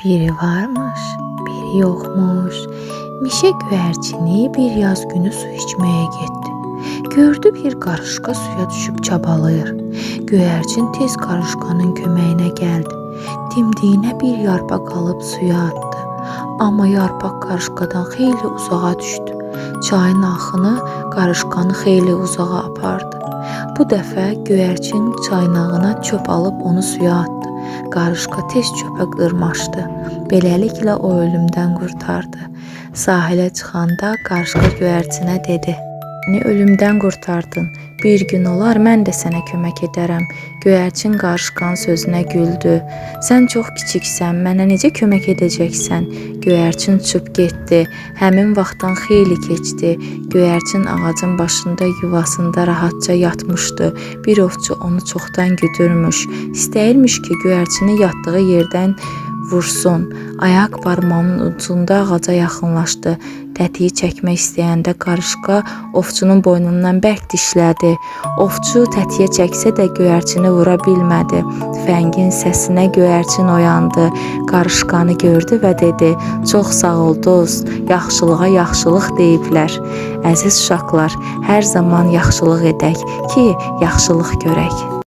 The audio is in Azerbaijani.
Biri varmış, biri yokmuş. Mişe güvercini bir yaz günü su içmeye gitti. Gördü bir qarışqa suya düşüp çabalayır. Güvercin tez qarışqanın köməyinə gəldi. Dimdiyinə bir yarpaq alıb suya attı. Amma yarpaq qarışqadan xeyli uzağa düşdü. Çayın axını qarışqanı xeyli uzağa apardı. Bu dəfə göyərçin çaynağına çöp alıb onu suya attı. Qarışqa tez çöpə qırmaşdı. Beləliklə o ölümdən qurtardı. Sahilə çıxanda qarışqa göyərçinə dedi: "Məni ölümdən qurtardın. Bir gün olar mən də sənə kömək edərəm." Göyərçin qarışqanın sözünə güldü. "Sən çox kiçiksən, mənə necə kömək edəcəksən?" Göyərçin uçub getdi. Həmin vaxtdan xeyli keçdi. Göyərçin ağacın başında yuvasında rahatca yatmışdı. Bir ovçu onu çoxdan güdürmüş. İstəyirmiş ki, göyərçini yatdığı yerdən vursun. Ayaq barmağının ucunda ağaca yaxınlaşdı. Tətiyi çəkmək istəyəndə qarışqa ovçunun boynundan bərk dişlədi. Ovçu tətiyə çəksə də göyərçini vura bilmədi. Tüfəngin səsinə göyərçin oyandı. Qarışqanı gördü və dedi: "Çox sağ ol dost, yaxşılığa yaxşılıq deyiblər." Əziz uşaqlar, hər zaman yaxşılıq edək ki, yaxşılıq görək.